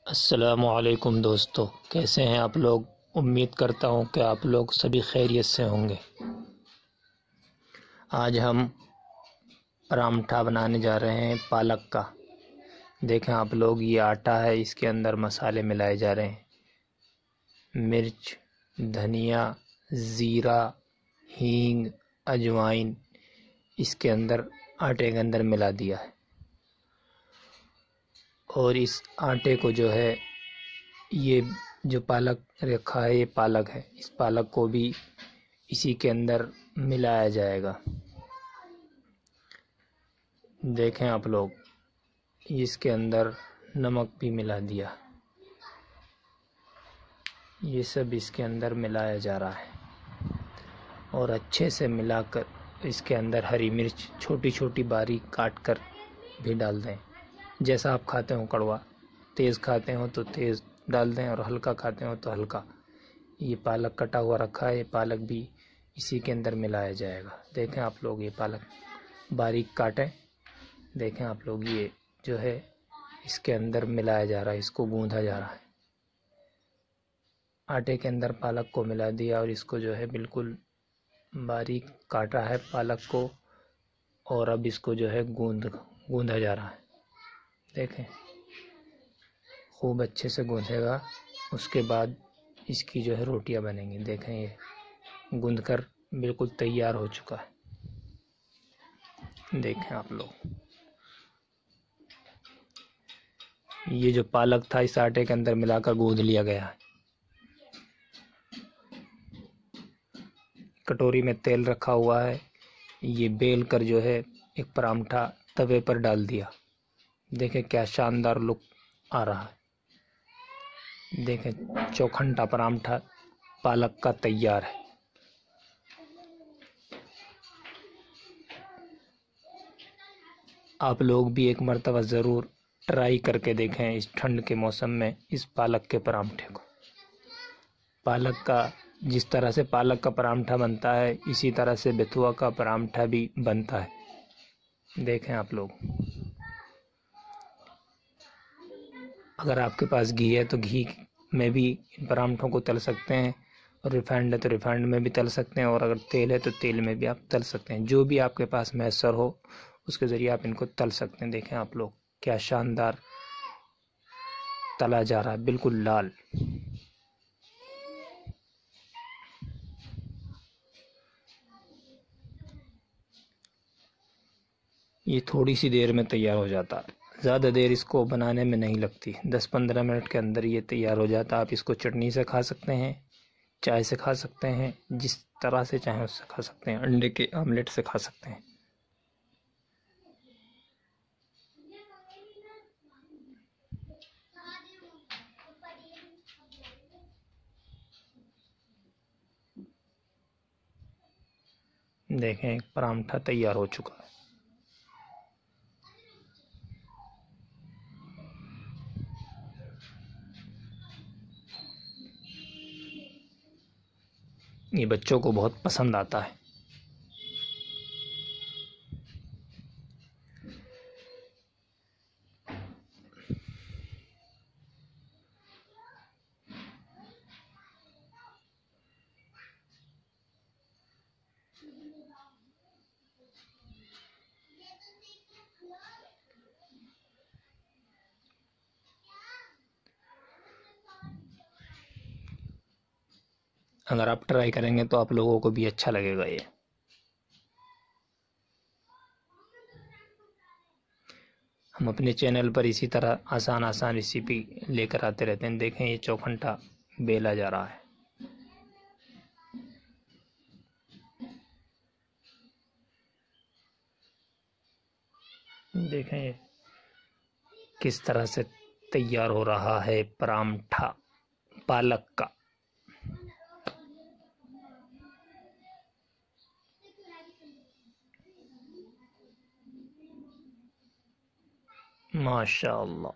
अस्सलामुअलैकुम दोस्तों, कैसे हैं आप लोग। उम्मीद करता हूं कि आप लोग सभी खैरियत से होंगे। आज हम परांठा बनाने जा रहे हैं पालक का। देखें आप लोग, ये आटा है, इसके अंदर मसाले मिलाए जा रहे हैं। मिर्च, धनिया, ज़ीरा, हींग, अजवाइन इसके अंदर आटे के अंदर मिला दिया है। और इस आटे को जो है, ये जो पालक रखा है ये पालक है, इस पालक को भी इसी के अंदर मिलाया जाएगा। देखें आप लोग, इसके अंदर नमक भी मिला दिया। ये सब इसके अंदर मिलाया जा रहा है और अच्छे से मिलाकर इसके अंदर हरी मिर्च छोटी छोटी बारीक काट कर भी डाल दें। जैसा आप खाते हो कड़वा, तेज़ खाते हो तो तेज़ डाल दें और हल्का खाते हो तो हल्का। ये पालक कटा हुआ रखा है, ये पालक भी इसी के अंदर मिलाया जाएगा। देखें आप लोग, ये पालक बारीक काटें। देखें आप लोग, ये जो है इसके अंदर मिलाया जा रहा है, इसको गूंधा जा रहा है। आटे के अंदर पालक को मिला दिया और इसको जो है बिल्कुल बारीक काटा है पालक को, और अब इसको जो है गूंधा जा रहा है। देखें, खूब अच्छे से गूंधेगा, उसके बाद इसकी जो है रोटियां बनेंगी। देखें, ये गूंधकर बिल्कुल तैयार हो चुका है। देखें आप लोग, ये जो पालक था इस आटे के अंदर मिलाकर गूंध लिया गया है। कटोरी में तेल रखा हुआ है, ये बेल कर जो है एक परांठा तवे पर डाल दिया। देखें क्या शानदार लुक आ रहा है। देखें, चौखंटा परांठा पालक का तैयार है। आप लोग भी एक मर्तबा ज़रूर ट्राई करके देखें इस ठंड के मौसम में इस पालक के परांठे को। पालक का, जिस तरह से पालक का परांठा बनता है इसी तरह से बेथुआ का परांठा भी बनता है। देखें आप लोग, अगर आपके पास घी है तो घी में भी इन परांठों को तल सकते हैं, और रिफाइंड है तो रिफाइंड में भी तल सकते हैं, और अगर तेल है तो तेल में भी आप तल सकते हैं। जो भी आपके पास मैसर हो उसके ज़रिए आप इनको तल सकते हैं। देखें आप लोग, क्या शानदार तला जा रहा है, बिल्कुल लाल। ये थोड़ी सी देर में तैयार हो जाता है, ज़्यादा देर इसको बनाने में नहीं लगती, 10-15 मिनट के अंदर ये तैयार हो जाता है। आप इसको चटनी से खा सकते हैं, चाय से खा सकते हैं, जिस तरह से चाहें उससे खा सकते हैं, अंडे के आमलेट से खा सकते हैं। देखें, परांठा तैयार हो चुका है। ये बच्चों को बहुत पसंद आता है। अगर आप ट्राई करेंगे तो आप लोगों को भी अच्छा लगेगा। ये हम अपने चैनल पर इसी तरह आसान आसान रेसिपी लेकर आते रहते हैं। देखें, ये चौखंटा बेला जा रहा है। देखें ये किस तरह से तैयार हो रहा है परांठा पालक का। माशाअल्लाह।